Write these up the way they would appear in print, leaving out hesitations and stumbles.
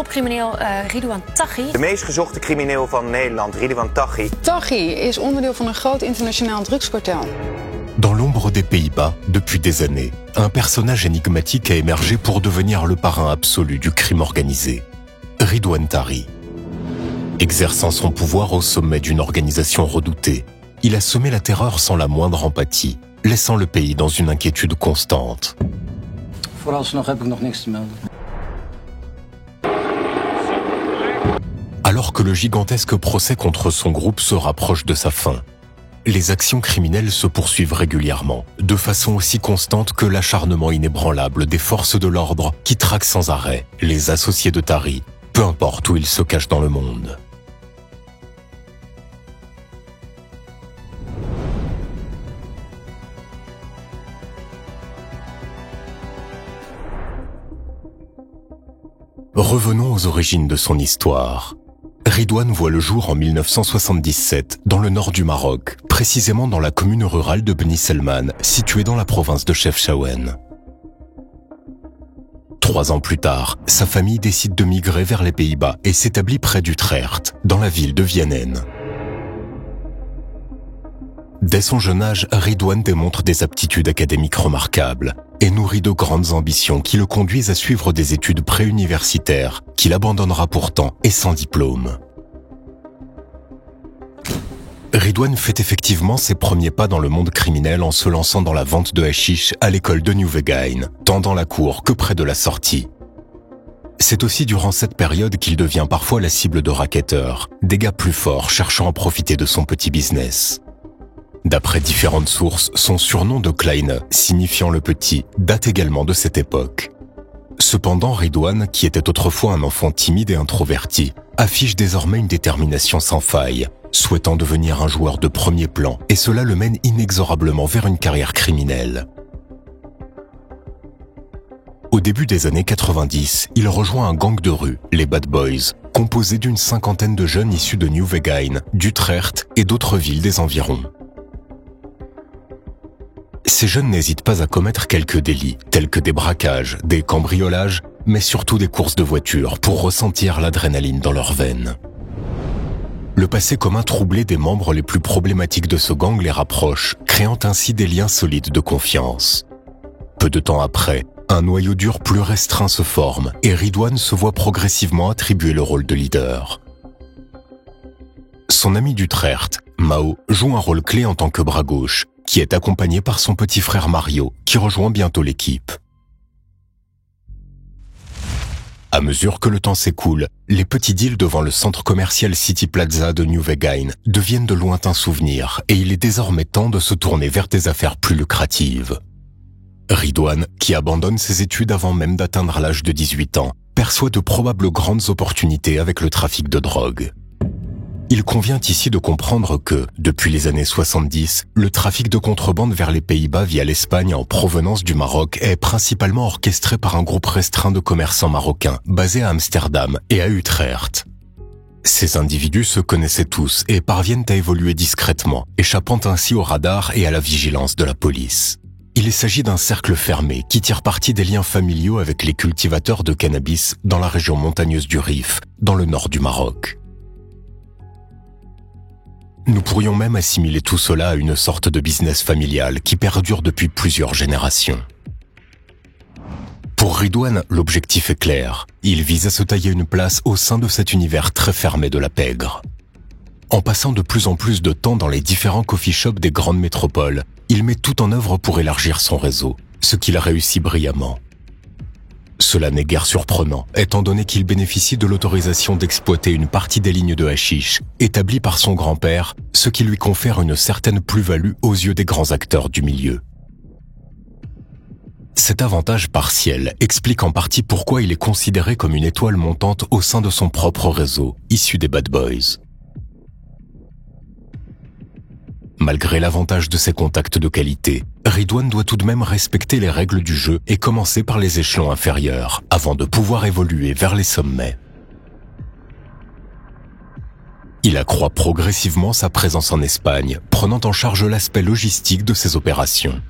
topcrimineel Ridouan Taghi. De meest gezochte crimineel van Nederland, Ridouan Taghi. Taghi is onderdeel van een groot internationaal drugskartel. Dans l'ombre des Pays-Bas, depuis des années, un personnage énigmatique a émergé pour devenir le parrain absolu du crime organisé. Ridouan Taghi. Exerçant son pouvoir au sommet d'une organisation redoutée, il a semé la terreur sans la moindre empathie, laissant le pays dans une inquiétude constante. Vooralsnog heb ik nog niks te melden. Alors que le gigantesque procès contre son groupe se rapproche de sa fin, les actions criminelles se poursuivent régulièrement, de façon aussi constante que l'acharnement inébranlable des forces de l'ordre qui traquent sans arrêt les associés de Taghi, peu importe où ils se cachent dans le monde. Revenons aux origines de son histoire. Ridouan voit le jour en 1977 dans le nord du Maroc, précisément dans la commune rurale de Beni Selman, située dans la province de Chefchaouen. 3 ans plus tard, sa famille décide de migrer vers les Pays-Bas et s'établit près d'Utrecht, dans la ville de Vienen. Dès son jeune âge, Ridouan démontre des aptitudes académiques remarquables et nourrit de grandes ambitions qui le conduisent à suivre des études préuniversitaires qu'il abandonnera pourtant et sans diplôme. Ridouan fait effectivement ses premiers pas dans le monde criminel en se lançant dans la vente de hashish à l'école de Nieuwegein, tant dans la cour que près de la sortie. C'est aussi durant cette période qu'il devient parfois la cible de racketteurs, des gars plus forts cherchant à profiter de son petit business. D'après différentes sources, son surnom de Kleine, signifiant le petit, date également de cette époque. Cependant, Ridouan, qui était autrefois un enfant timide et introverti, affiche désormais une détermination sans faille, souhaitant devenir un joueur de premier plan, et cela le mène inexorablement vers une carrière criminelle. Au début des années 90, il rejoint un gang de rue, les Bad Boys, composé d'une 50aine de jeunes issus de Nieuwegein, d'Utrecht et d'autres villes des environs. Ces jeunes n'hésitent pas à commettre quelques délits, tels que des braquages, des cambriolages, mais surtout des courses de voitures pour ressentir l'adrénaline dans leurs veines. Le passé commun troublé des membres les plus problématiques de ce gang les rapproche, créant ainsi des liens solides de confiance. Peu de temps après, un noyau dur plus restreint se forme et Ridouan se voit progressivement attribuer le rôle de leader. Son ami d'Utrecht, Mao, joue un rôle clé en tant que bras gauche, qui est accompagné par son petit frère Mario, qui rejoint bientôt l'équipe. À mesure que le temps s'écoule, les petits deals devant le centre commercial City Plaza de Nieuwegein deviennent de lointains souvenirs et il est désormais temps de se tourner vers des affaires plus lucratives. Ridouan, qui abandonne ses études avant même d'atteindre l'âge de 18 ans, perçoit de probables grandes opportunités avec le trafic de drogue. Il convient ici de comprendre que, depuis les années 70, le trafic de contrebande vers les Pays-Bas via l'Espagne en provenance du Maroc est principalement orchestré par un groupe restreint de commerçants marocains basés à Amsterdam et à Utrecht. Ces individus se connaissaient tous et parviennent à évoluer discrètement, échappant ainsi au radar et à la vigilance de la police. Il s'agit d'un cercle fermé qui tire parti des liens familiaux avec les cultivateurs de cannabis dans la région montagneuse du Rif, dans le nord du Maroc. Nous pourrions même assimiler tout cela à une sorte de business familial qui perdure depuis plusieurs générations. Pour Ridouan, l'objectif est clair. Il vise à se tailler une place au sein de cet univers très fermé de la pègre. En passant de plus en plus de temps dans les différents coffee shops des grandes métropoles, il met tout en œuvre pour élargir son réseau, ce qu'il a réussi brillamment. Cela n'est guère surprenant, étant donné qu'il bénéficie de l'autorisation d'exploiter une partie des lignes de hashish établies par son grand-père, ce qui lui confère une certaine plus-value aux yeux des grands acteurs du milieu. Cet avantage partiel explique en partie pourquoi il est considéré comme une étoile montante au sein de son propre réseau, issu des Bad Boys. Malgré l'avantage de ses contacts de qualité, Ridouan doit tout de même respecter les règles du jeu et commencer par les échelons inférieurs, avant de pouvoir évoluer vers les sommets. Il accroît progressivement sa présence en Espagne, prenant en charge l'aspect logistique de ses opérations.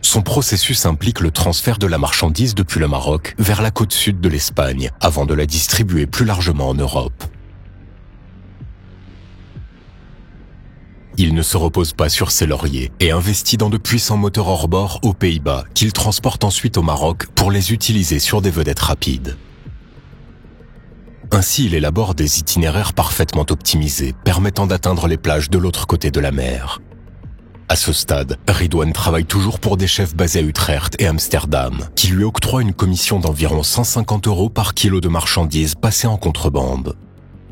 Son processus implique le transfert de la marchandise depuis le Maroc vers la côte sud de l'Espagne, avant de la distribuer plus largement en Europe. Il ne se repose pas sur ses lauriers et investit dans de puissants moteurs hors-bord aux Pays-Bas qu'il transporte ensuite au Maroc pour les utiliser sur des vedettes rapides. Ainsi, il élabore des itinéraires parfaitement optimisés, permettant d'atteindre les plages de l'autre côté de la mer. À ce stade, Ridwan travaille toujours pour des chefs basés à Utrecht et Amsterdam, qui lui octroient une commission d'environ 150 € par kilo de marchandises passées en contrebande.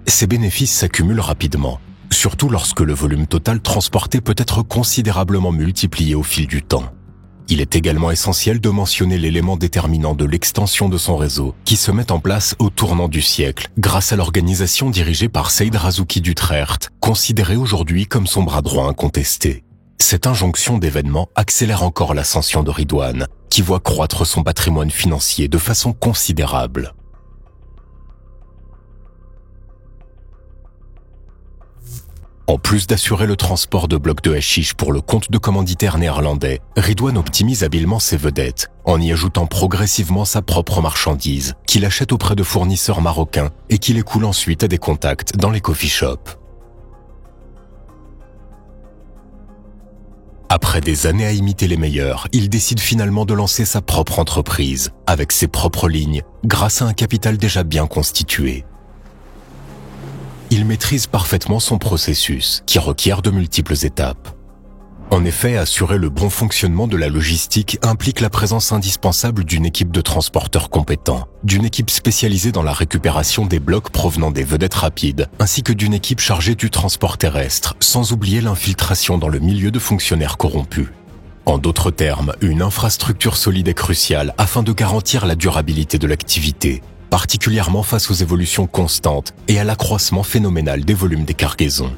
Ces bénéfices s'accumulent rapidement, surtout lorsque le volume total transporté peut être considérablement multiplié au fil du temps. Il est également essentiel de mentionner l'élément déterminant de l'extension de son réseau, qui se met en place au tournant du siècle, grâce à l'organisation dirigée par Saïd Razouki d'Utrecht, considérée aujourd'hui comme son bras droit incontesté. Cette injonction d'événements accélère encore l'ascension de Ridwan, qui voit croître son patrimoine financier de façon considérable. En plus d'assurer le transport de blocs de hashish pour le compte de commanditaires néerlandais, Ridwan optimise habilement ses vedettes, en y ajoutant progressivement sa propre marchandise, qu'il achète auprès de fournisseurs marocains et qu'il écoule ensuite à des contacts dans les coffee shops. Après des années à imiter les meilleurs, il décide finalement de lancer sa propre entreprise, avec ses propres lignes, grâce à un capital déjà bien constitué. Il maîtrise parfaitement son processus, qui requiert de multiples étapes. En effet, assurer le bon fonctionnement de la logistique implique la présence indispensable d'une équipe de transporteurs compétents, d'une équipe spécialisée dans la récupération des blocs provenant des vedettes rapides, ainsi que d'une équipe chargée du transport terrestre, sans oublier l'infiltration dans le milieu de fonctionnaires corrompus. En d'autres termes, une infrastructure solide est cruciale afin de garantir la durabilité de l'activité, particulièrement face aux évolutions constantes et à l'accroissement phénoménal des volumes des cargaisons.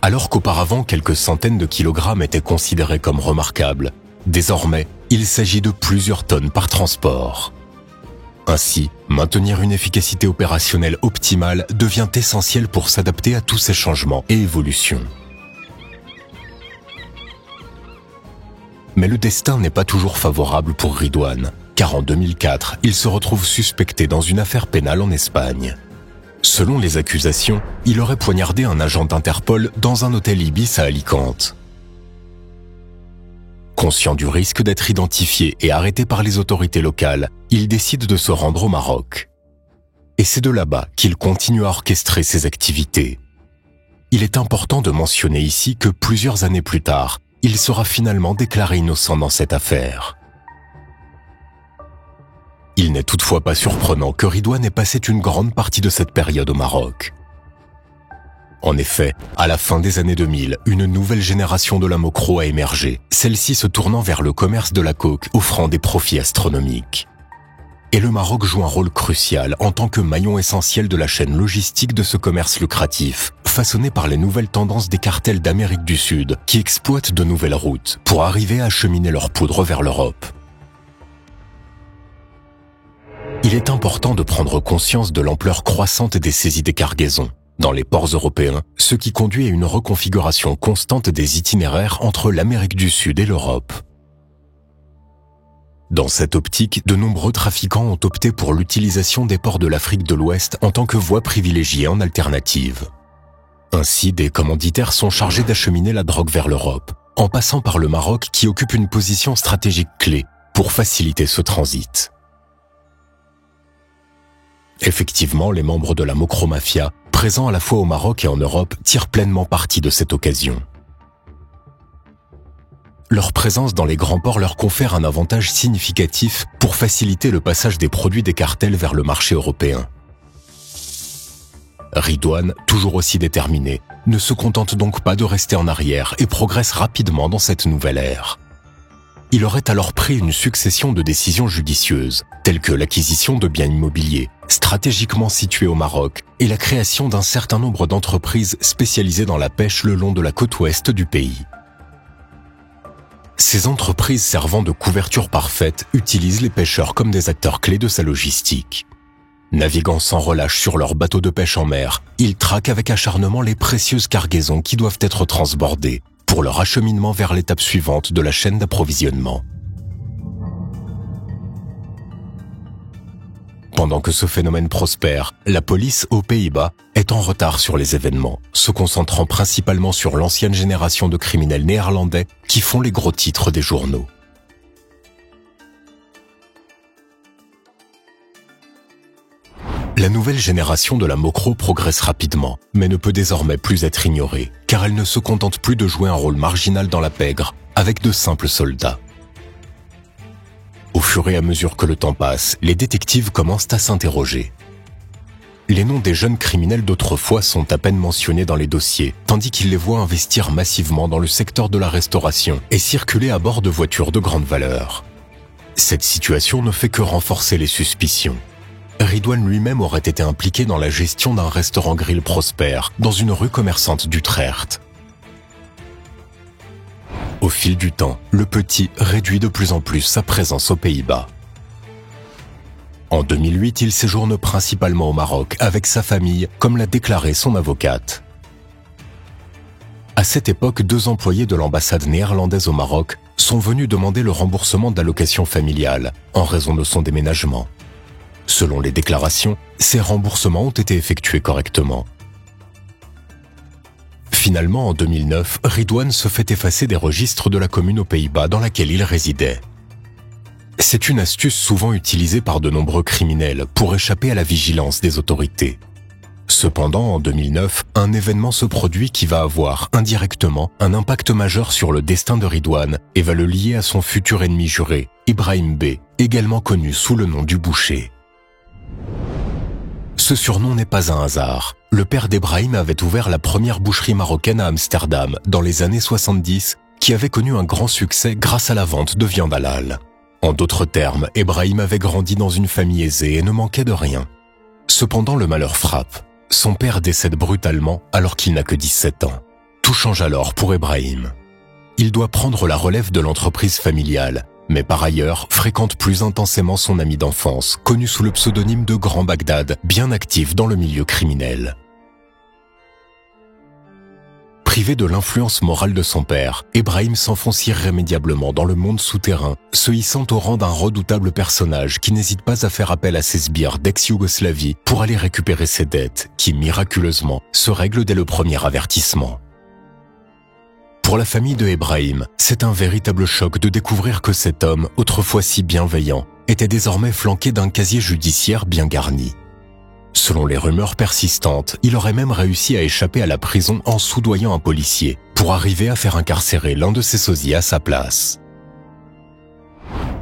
Alors qu'auparavant quelques centaines de kilogrammes étaient considérés comme remarquables, désormais, il s'agit de plusieurs tonnes par transport. Ainsi, maintenir une efficacité opérationnelle optimale devient essentiel pour s'adapter à tous ces changements et évolutions. Mais le destin n'est pas toujours favorable pour Ridwan, car en 2004, il se retrouve suspecté dans une affaire pénale en Espagne. Selon les accusations, il aurait poignardé un agent d'Interpol dans un hôtel Ibis à Alicante. Conscient du risque d'être identifié et arrêté par les autorités locales, il décide de se rendre au Maroc. Et c'est de là-bas qu'il continue à orchestrer ses activités. Il est important de mentionner ici que plusieurs années plus tard, il sera finalement déclaré innocent dans cette affaire. Il n'est toutefois pas surprenant que Ridwan ait passé une grande partie de cette période au Maroc. En effet, à la fin des années 2000, une nouvelle génération de lamocros a émergé, celle-ci se tournant vers le commerce de la coke, offrant des profits astronomiques. Et le Maroc joue un rôle crucial en tant que maillon essentiel de la chaîne logistique de ce commerce lucratif, façonné par les nouvelles tendances des cartels d'Amérique du Sud qui exploitent de nouvelles routes pour arriver à acheminer leur poudre vers l'Europe. Il est important de prendre conscience de l'ampleur croissante des saisies des cargaisons dans les ports européens, ce qui conduit à une reconfiguration constante des itinéraires entre l'Amérique du Sud et l'Europe. Dans cette optique, de nombreux trafiquants ont opté pour l'utilisation des ports de l'Afrique de l'Ouest en tant que voie privilégiée en alternative. Ainsi, des commanditaires sont chargés d'acheminer la drogue vers l'Europe, en passant par le Maroc qui occupe une position stratégique clé pour faciliter ce transit. Effectivement, les membres de la Mocro-Mafia, présents à la fois au Maroc et en Europe, tirent pleinement parti de cette occasion. Leur présence dans les grands ports leur confère un avantage significatif pour faciliter le passage des produits des cartels vers le marché européen. Ridwan, toujours aussi déterminé, ne se contente donc pas de rester en arrière et progresse rapidement dans cette nouvelle ère. Il aurait alors pris une succession de décisions judicieuses, telles que l'acquisition de biens immobiliers, stratégiquement situés au Maroc, et la création d'un certain nombre d'entreprises spécialisées dans la pêche le long de la côte ouest du pays. Ces entreprises servant de couverture parfaite utilisent les pêcheurs comme des acteurs clés de sa logistique. Naviguant sans relâche sur leurs bateaux de pêche en mer, ils traquent avec acharnement les précieuses cargaisons qui doivent être transbordées, pour leur acheminement vers l'étape suivante de la chaîne d'approvisionnement. Pendant que ce phénomène prospère, la police aux Pays-Bas est en retard sur les événements, se concentrant principalement sur l'ancienne génération de criminels néerlandais qui font les gros titres des journaux. La nouvelle génération de la Mokro progresse rapidement, mais ne peut désormais plus être ignorée, car elle ne se contente plus de jouer un rôle marginal dans la pègre avec de simples soldats. Au fur et à mesure que le temps passe, les détectives commencent à s'interroger. Les noms des jeunes criminels d'autrefois sont à peine mentionnés dans les dossiers, tandis qu'ils les voient investir massivement dans le secteur de la restauration et circuler à bord de voitures de grande valeur. Cette situation ne fait que renforcer les suspicions. Ridwan lui-même aurait été impliqué dans la gestion d'un restaurant grill prospère dans une rue commerçante d'Utrecht. Au fil du temps, le petit réduit de plus en plus sa présence aux Pays-Bas. En 2008, il séjourne principalement au Maroc avec sa famille, comme l'a déclaré son avocate. À cette époque, 2 employés de l'ambassade néerlandaise au Maroc sont venus demander le remboursement d'allocations familiales en raison de son déménagement. Selon les déclarations, ces remboursements ont été effectués correctement. Finalement, en 2009, Ridwan se fait effacer des registres de la commune aux Pays-Bas dans laquelle il résidait. C'est une astuce souvent utilisée par de nombreux criminels pour échapper à la vigilance des autorités. Cependant, en 2009, un événement se produit qui va avoir, indirectement, un impact majeur sur le destin de Ridwan et va le lier à son futur ennemi juré, Ibrahim B, également connu sous le nom du boucher. Ce surnom n'est pas un hasard. Le père d'Ebrahim avait ouvert la première boucherie marocaine à Amsterdam dans les années 70, qui avait connu un grand succès grâce à la vente de viande halal. En d'autres termes, Ebrahim avait grandi dans une famille aisée et ne manquait de rien. Cependant, le malheur frappe. Son père décède brutalement alors qu'il n'a que 17 ans. Tout change alors pour Ebrahim. Il doit prendre la relève de l'entreprise familiale, mais par ailleurs fréquente plus intensément son ami d'enfance, connu sous le pseudonyme de Grand Bagdad, bien actif dans le milieu criminel. Privé de l'influence morale de son père, Ebrahim s'enfonce irrémédiablement dans le monde souterrain, se hissant au rang d'un redoutable personnage qui n'hésite pas à faire appel à ses sbires d'ex-Yougoslavie pour aller récupérer ses dettes, qui miraculeusement se règlent dès le premier avertissement. Pour la famille de Ebrahim, c'est un véritable choc de découvrir que cet homme, autrefois si bienveillant, était désormais flanqué d'un casier judiciaire bien garni. Selon les rumeurs persistantes, il aurait même réussi à échapper à la prison en soudoyant un policier, pour arriver à faire incarcérer l'un de ses sosiers à sa place.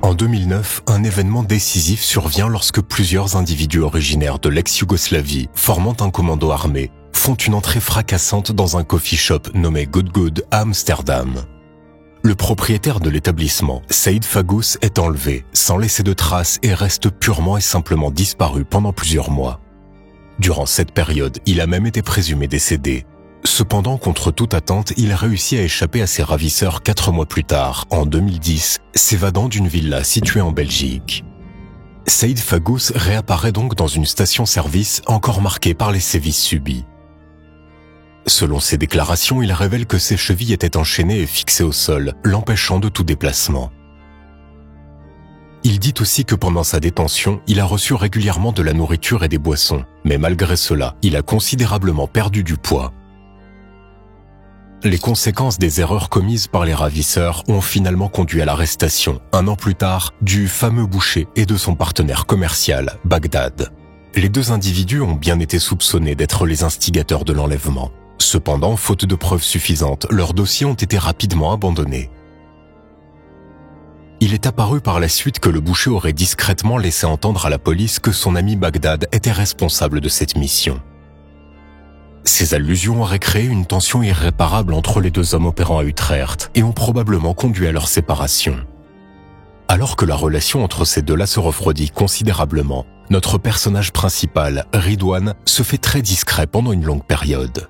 En 2009, un événement décisif survient lorsque plusieurs individus originaires de l'ex-Yougoslavie, formant un commando armé, font une entrée fracassante dans un coffee shop nommé Good Good à Amsterdam. Le propriétaire de l'établissement, Saïd Fagous, est enlevé, sans laisser de traces et reste purement et simplement disparu pendant plusieurs mois. Durant cette période, il a même été présumé décédé. Cependant, contre toute attente, il réussit à échapper à ses ravisseurs 4 mois plus tard, en 2010, s'évadant d'une villa située en Belgique. Saïd Fagous réapparaît donc dans une station-service encore marquée par les sévices subis. Selon ses déclarations, il révèle que ses chevilles étaient enchaînées et fixées au sol, l'empêchant de tout déplacement. Il dit aussi que pendant sa détention, il a reçu régulièrement de la nourriture et des boissons, mais malgré cela, il a considérablement perdu du poids. Les conséquences des erreurs commises par les ravisseurs ont finalement conduit à l'arrestation, 1 an plus tard, du fameux boucher et de son partenaire commercial, Bagdad. Les 2 individus ont bien été soupçonnés d'être les instigateurs de l'enlèvement. Cependant, faute de preuves suffisantes, leurs dossiers ont été rapidement abandonnés. Il est apparu par la suite que le boucher aurait discrètement laissé entendre à la police que son ami Bagdad était responsable de cette mission. Ces allusions auraient créé une tension irréparable entre les 2 hommes opérant à Utrecht et ont probablement conduit à leur séparation. Alors que la relation entre ces 2-là se refroidit considérablement, notre personnage principal, Ridwan, se fait très discret pendant une longue période.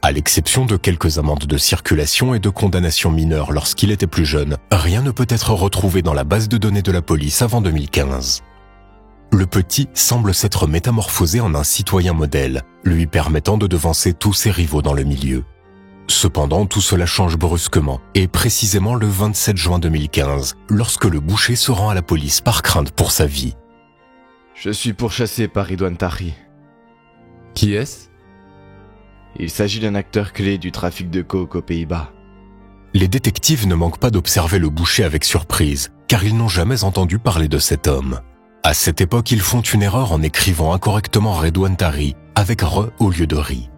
À l'exception de quelques amendes de circulation et de condamnations mineures lorsqu'il était plus jeune, rien ne peut être retrouvé dans la base de données de la police avant 2015. Le petit semble s'être métamorphosé en un citoyen modèle, lui permettant de devancer tous ses rivaux dans le milieu. Cependant, tout cela change brusquement, et précisément le 27 juin 2015, lorsque le boucher se rend à la police par crainte pour sa vie. Je suis pourchassé par Ridouane Taghi. Qui est-ce? Il s'agit d'un acteur clé du trafic de coke aux Pays-Bas. Les détectives ne manquent pas d'observer le boucher avec surprise, car ils n'ont jamais entendu parler de cet homme. À cette époque, ils font une erreur en écrivant incorrectement Ridouane Taghi avec re au lieu de ri.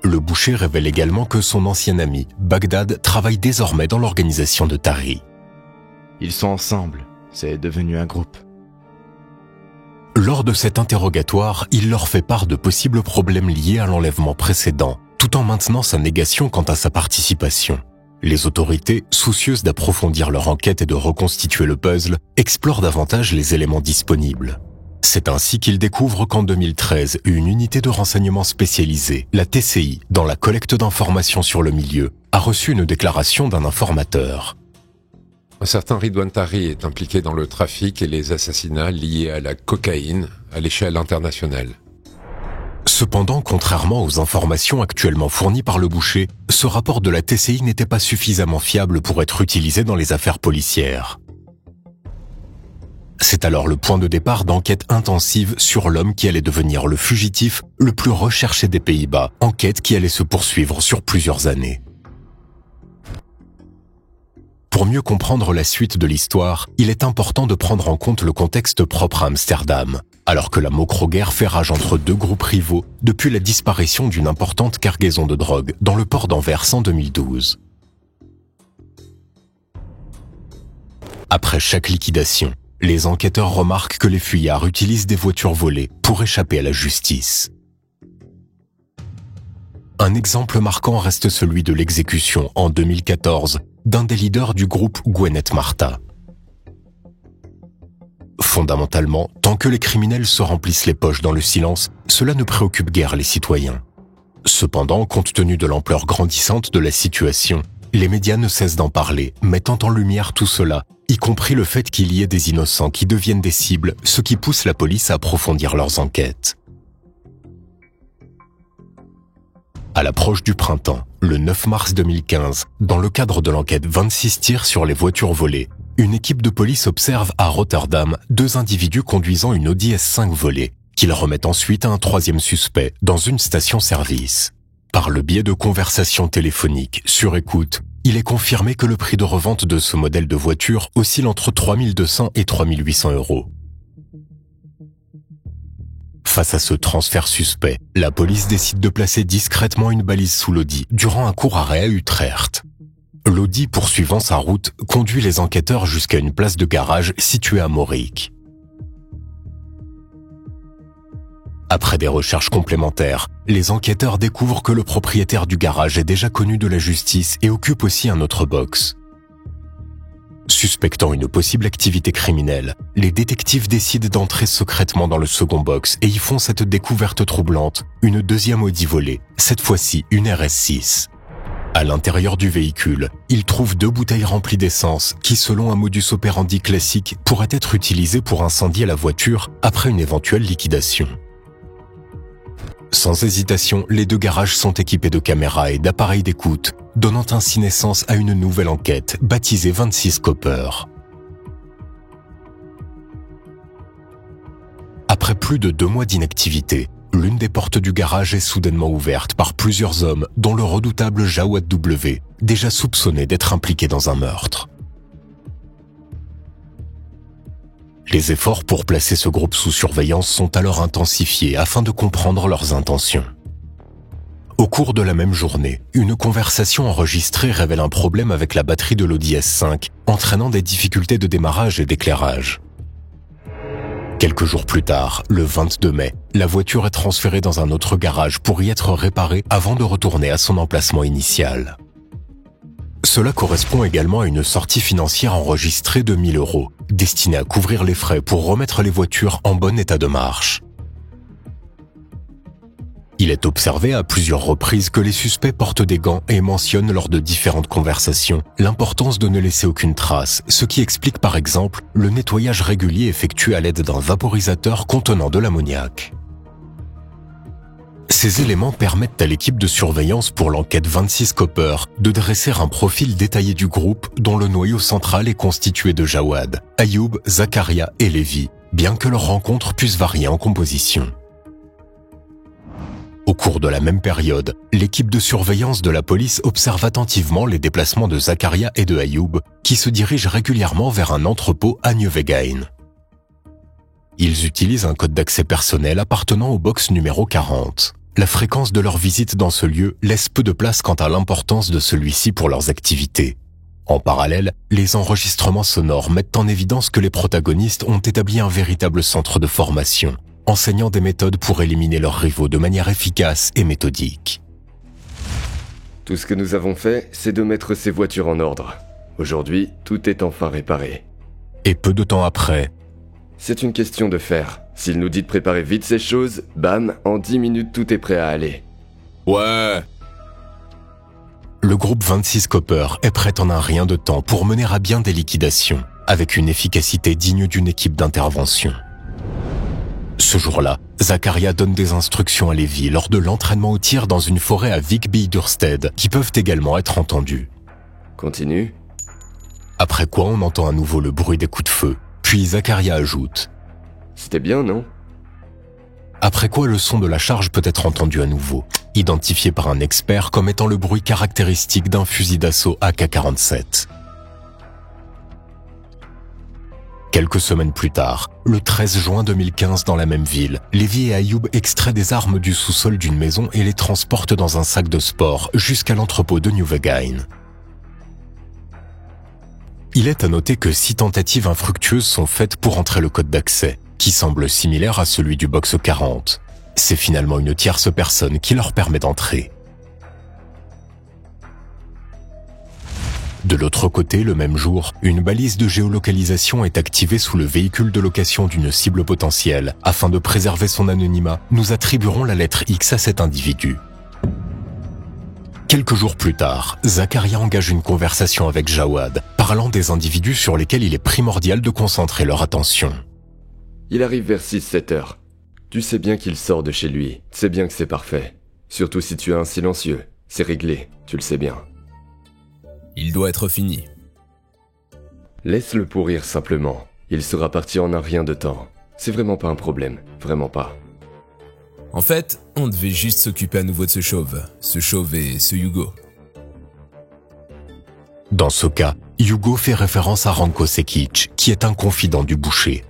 Le boucher révèle également que son ancien ami, Bagdad, travaille désormais dans l'organisation de Taghi. Ils sont ensemble, c'est devenu un groupe. Lors de cet interrogatoire, il leur fait part de possibles problèmes liés à l'enlèvement précédent, tout en maintenant sa négation quant à sa participation. Les autorités, soucieuses d'approfondir leur enquête et de reconstituer le puzzle, explorent davantage les éléments disponibles. C'est ainsi qu'ils découvrent qu'en 2013, une unité de renseignement spécialisée, la TCI, dans la collecte d'informations sur le milieu, a reçu une déclaration d'un informateur. Un certain Ridouane Taghi est impliqué dans le trafic et les assassinats liés à la cocaïne à l'échelle internationale. Cependant, contrairement aux informations actuellement fournies par le boucher, ce rapport de la TCI n'était pas suffisamment fiable pour être utilisé dans les affaires policières. C'est alors le point de départ d'enquêtes intensives sur l'homme qui allait devenir le fugitif le plus recherché des Pays-Bas, enquête qui allait se poursuivre sur plusieurs années. Pour mieux comprendre la suite de l'histoire, il est important de prendre en compte le contexte propre à Amsterdam, alors que la mocro-guerre fait rage entre deux groupes rivaux depuis la disparition d'une importante cargaison de drogue dans le port d'Anvers en 2012. Après chaque liquidation, les enquêteurs remarquent que les fuyards utilisent des voitures volées pour échapper à la justice. Un exemple marquant reste celui de l'exécution en 2014 d'un des leaders du groupe Gwenet Marta. Fondamentalement, tant que les criminels se remplissent les poches dans le silence, cela ne préoccupe guère les citoyens. Cependant, compte tenu de l'ampleur grandissante de la situation, les médias ne cessent d'en parler, mettant en lumière tout cela, y compris le fait qu'il y ait des innocents qui deviennent des cibles, ce qui pousse la police à approfondir leurs enquêtes. À l'approche du printemps, le 9 mars 2015, dans le cadre de l'enquête 26 tirs sur les voitures volées, une équipe de police observe à Rotterdam deux individus conduisant une Audi S5 volée, qu'ils remettent ensuite à un troisième suspect dans une station-service. Par le biais de conversations téléphoniques sur écoute, il est confirmé que le prix de revente de ce modèle de voiture oscille entre 3 200 et 3 800 €. Face à ce transfert suspect, la police décide de placer discrètement une balise sous l'Audi durant un court arrêt à Utrecht. L'Audi, poursuivant sa route, conduit les enquêteurs jusqu'à une place de garage située à Morik. Après des recherches complémentaires, les enquêteurs découvrent que le propriétaire du garage est déjà connu de la justice et occupe aussi un autre box. Suspectant une possible activité criminelle, les détectives décident d'entrer secrètement dans le second box et y font cette découverte troublante, une deuxième Audi volée, cette fois-ci une RS6. À l'intérieur du véhicule, ils trouvent 2 bouteilles remplies d'essence qui, selon un modus operandi classique, pourraient être utilisées pour incendier la voiture après une éventuelle liquidation. Sans hésitation, les deux garages sont équipés de caméras et d'appareils d'écoute, donnant ainsi naissance à une nouvelle enquête, baptisée 26 Copper. Après plus de 2 mois d'inactivité, l'une des portes du garage est soudainement ouverte par plusieurs hommes, dont le redoutable Jawad W, déjà soupçonné d'être impliqué dans un meurtre. Les efforts pour placer ce groupe sous surveillance sont alors intensifiés afin de comprendre leurs intentions. Au cours de la même journée, une conversation enregistrée révèle un problème avec la batterie de l'Audi S5, entraînant des difficultés de démarrage et d'éclairage. Quelques jours plus tard, le 22 mai, la voiture est transférée dans un autre garage pour y être réparée avant de retourner à son emplacement initial. Cela correspond également à une sortie financière enregistrée de 1 000 €, destinée à couvrir les frais pour remettre les voitures en bon état de marche. Il est observé à plusieurs reprises que les suspects portent des gants et mentionnent lors de différentes conversations l'importance de ne laisser aucune trace, ce qui explique par exemple le nettoyage régulier effectué à l'aide d'un vaporisateur contenant de l'ammoniac. Ces éléments permettent à l'équipe de surveillance pour l'enquête 26 Copper de dresser un profil détaillé du groupe dont le noyau central est constitué de Jawad, Ayoub, Zakaria et Levi, bien que leurs rencontres puissent varier en composition. Au cours de la même période, l'équipe de surveillance de la police observe attentivement les déplacements de Zakaria et de Ayoub, qui se dirigent régulièrement vers un entrepôt à Nieuwegein. Ils utilisent un code d'accès personnel appartenant au box numéro 40. La fréquence de leur visite dans ce lieu laisse peu de place quant à l'importance de celui-ci pour leurs activités. En parallèle, les enregistrements sonores mettent en évidence que les protagonistes ont établi un véritable centre de formation, enseignant des méthodes pour éliminer leurs rivaux de manière efficace et méthodique. Tout ce que nous avons fait, c'est de mettre ces voitures en ordre. Aujourd'hui, tout est enfin réparé. Et peu de temps après, c'est une question de faire. S'il nous dit de préparer vite ces choses, bam, en 10 minutes tout est prêt à aller. Ouais. Le groupe 26 Copper est prêt en un rien de temps pour mener à bien des liquidations, avec une efficacité digne d'une équipe d'intervention. Ce jour-là, Zakaria donne des instructions à Levi lors de l'entraînement au tir dans une forêt à Vikby-Dursted, qui peuvent également être entendues. Continue. Après quoi on entend à nouveau le bruit des coups de feu, puis Zakaria ajoute « C'était bien, non ?» Après quoi le son de la charge peut être entendu à nouveau, identifié par un expert comme étant le bruit caractéristique d'un fusil d'assaut AK-47. Quelques semaines plus tard, le 13 juin 2015 dans la même ville, Levi et Ayoub extraient des armes du sous-sol d'une maison et les transportent dans un sac de sport jusqu'à l'entrepôt de Nieuwegein. Il est à noter que 6 tentatives infructueuses sont faites pour entrer le code d'accès, qui semble similaire à celui du box 40. C'est finalement une tierce personne qui leur permet d'entrer. De l'autre côté, le même jour, une balise de géolocalisation est activée sous le véhicule de location d'une cible potentielle. Afin de préserver son anonymat, nous attribuerons la lettre X à cet individu. Quelques jours plus tard, Zakaria engage une conversation avec Jawad, parlant des individus sur lesquels il est primordial de concentrer leur attention. Il arrive vers 6-7 heures. Tu sais bien qu'il sort de chez lui, c'est bien que c'est parfait. Surtout si tu as un silencieux, c'est réglé, tu le sais bien. Il doit être fini. Laisse-le pourrir simplement, il sera parti en un rien de temps. C'est vraiment pas un problème, vraiment pas. En fait, on devait juste s'occuper à nouveau de ce chauve et ce Hugo. Dans ce cas, Hugo fait référence à Ranko Sekic, qui est un confident du boucher.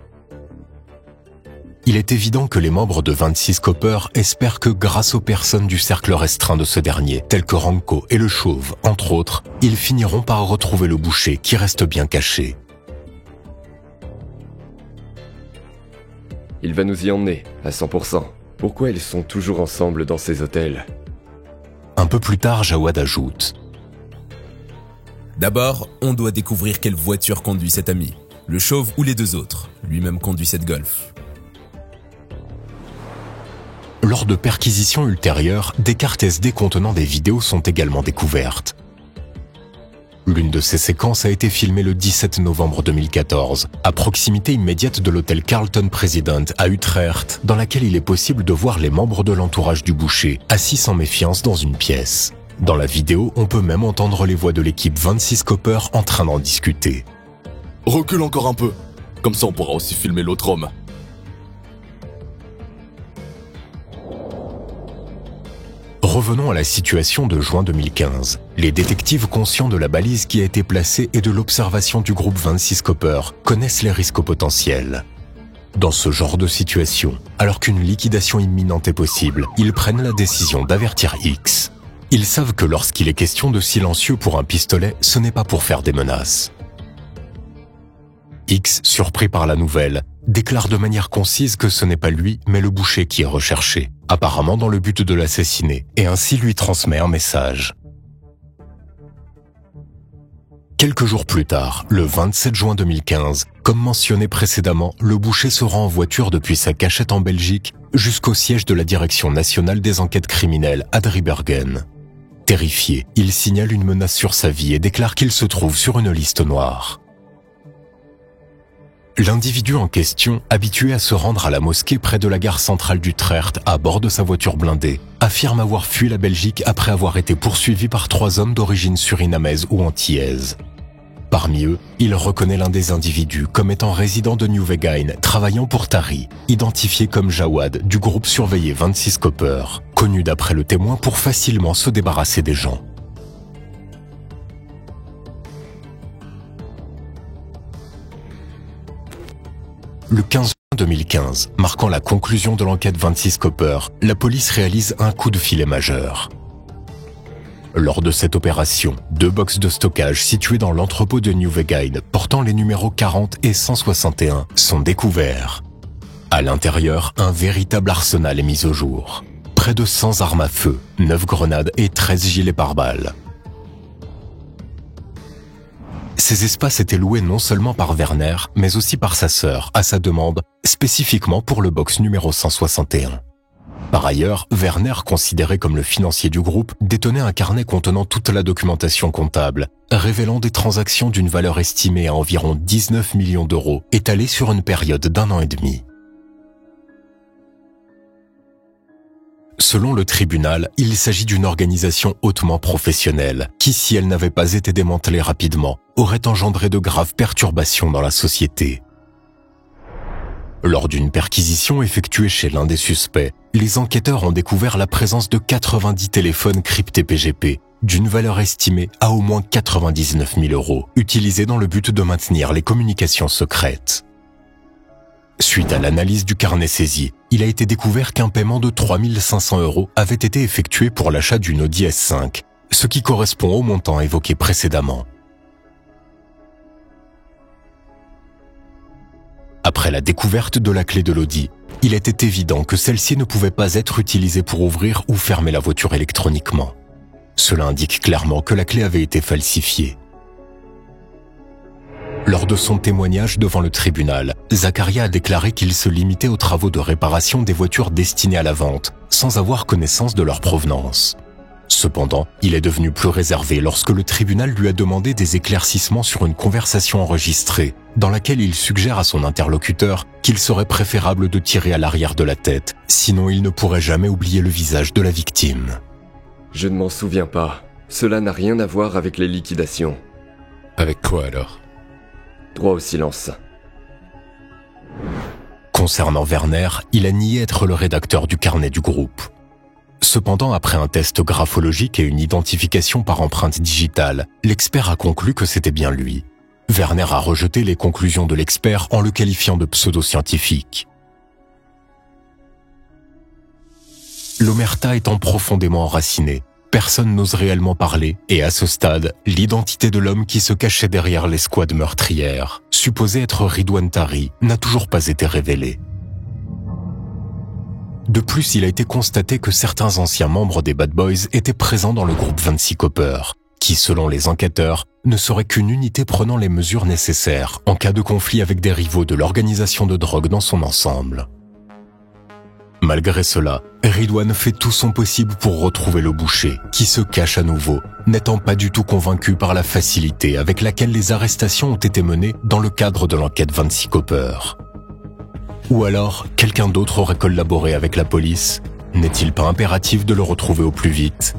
Il est évident que les membres de 26 Copper espèrent que grâce aux personnes du cercle restreint de ce dernier, tels que Ranko et le chauve, entre autres, ils finiront par retrouver le boucher qui reste bien caché. Il va nous y emmener, à 100%. Pourquoi ils sont toujours ensemble dans ces hôtels ? Un peu plus tard, Jawad ajoute « D'abord, on doit découvrir quelle voiture conduit cet ami. Le chauve ou les 2 autres. Lui-même conduit cette Golf. » Lors de perquisitions ultérieures, des cartes SD contenant des vidéos sont également découvertes. L'une de ces séquences a été filmée le 17 novembre 2014, à proximité immédiate de l'hôtel Carlton President à Utrecht, dans laquelle il est possible de voir les membres de l'entourage du boucher, assis sans méfiance dans une pièce. Dans la vidéo, on peut même entendre les voix de l'équipe 26 Copper en train d'en discuter. « Recule encore un peu, comme ça on pourra aussi filmer l'autre homme. » Revenons à la situation de juin 2015. Les détectives conscients de la balise qui a été placée et de l'observation du groupe 26 Copper connaissent les risques potentiels. Dans ce genre de situation, alors qu'une liquidation imminente est possible, ils prennent la décision d'avertir X. Ils savent que lorsqu'il est question de silencieux pour un pistolet, ce n'est pas pour faire des menaces. X, surpris par la nouvelle, déclare de manière concise que ce n'est pas lui, mais le boucher qui est recherché, apparemment dans le but de l'assassiner, et ainsi lui transmet un message. Quelques jours plus tard, le 27 juin 2015, comme mentionné précédemment, le boucher se rend en voiture depuis sa cachette en Belgique jusqu'au siège de la Direction nationale des enquêtes criminelles à Driebergen. Terrifié, il signale une menace sur sa vie et déclare qu'il se trouve sur une liste noire. L'individu en question, habitué à se rendre à la mosquée près de la gare centrale d'Utrecht à bord de sa voiture blindée, affirme avoir fui la Belgique après avoir été poursuivi par 3 hommes d'origine surinamaise ou antillaise. Parmi eux, il reconnaît l'un des individus comme étant résident de Nieuwegein, travaillant pour Tari, identifié comme Jawad du groupe surveillé 26 Copper, connu d'après le témoin pour facilement se débarrasser des gens. Le 15 juin 2015, marquant la conclusion de l'enquête 26 Copper, la police réalise un coup de filet majeur. Lors de cette opération, 2 boxes de stockage situées dans l'entrepôt de Nieuwegein, portant les numéros 40 et 161, sont découverts. À l'intérieur, un véritable arsenal est mis au jour. Près de 100 armes à feu, 9 grenades et 13 gilets pare-balles. Ces espaces étaient loués non seulement par Werner, mais aussi par sa sœur, à sa demande, spécifiquement pour le box numéro 161. Par ailleurs, Werner, considéré comme le financier du groupe, détenait un carnet contenant toute la documentation comptable, révélant des transactions d'une valeur estimée à environ 19 millions d'euros, étalées sur une période d'1 an et demi. Selon le tribunal, il s'agit d'une organisation hautement professionnelle qui, si elle n'avait pas été démantelée rapidement, aurait engendré de graves perturbations dans la société. Lors d'une perquisition effectuée chez l'un des suspects, les enquêteurs ont découvert la présence de 90 téléphones cryptés PGP, d'une valeur estimée à au moins 99 000 euros, utilisés dans le but de maintenir les communications secrètes. Suite à l'analyse du carnet saisi, il a été découvert qu'un paiement de 3 500 euros avait été effectué pour l'achat d'une Audi S5, ce qui correspond au montant évoqué précédemment. Après la découverte de la clé de l'Audi, il était évident que celle-ci ne pouvait pas être utilisée pour ouvrir ou fermer la voiture électroniquement. Cela indique clairement que la clé avait été falsifiée. Lors de son témoignage devant le tribunal, Zakaria a déclaré qu'il se limitait aux travaux de réparation des voitures destinées à la vente, sans avoir connaissance de leur provenance. Cependant, il est devenu plus réservé lorsque le tribunal lui a demandé des éclaircissements sur une conversation enregistrée, dans laquelle il suggère à son interlocuteur qu'il serait préférable de tirer à l'arrière de la tête, sinon il ne pourrait jamais oublier le visage de la victime. Je ne m'en souviens pas. Cela n'a rien à voir avec les liquidations. Avec quoi alors ? Droit au silence. Concernant Werner, il a nié être le rédacteur du carnet du groupe. Cependant, après un test graphologique et une identification par empreinte digitale, l'expert a conclu que c'était bien lui. Werner a rejeté les conclusions de l'expert en le qualifiant de pseudo-scientifique. L'omerta étant profondément enracinée, personne n'ose réellement parler et à ce stade, l'identité de l'homme qui se cachait derrière l'escouade meurtrière, supposé être Ridwan Tari, n'a toujours pas été révélée. De plus, il a été constaté que certains anciens membres des Bad Boys étaient présents dans le groupe 26 Copper, qui, selon les enquêteurs, ne serait qu'une unité prenant les mesures nécessaires en cas de conflit avec des rivaux de l'organisation de drogue dans son ensemble. Malgré cela, Ridwan fait tout son possible pour retrouver le boucher, qui se cache à nouveau, n'étant pas du tout convaincu par la facilité avec laquelle les arrestations ont été menées dans le cadre de l'enquête 26 Copper. Ou alors, quelqu'un d'autre aurait collaboré avec la police ? N'est-il pas impératif de le retrouver au plus vite ?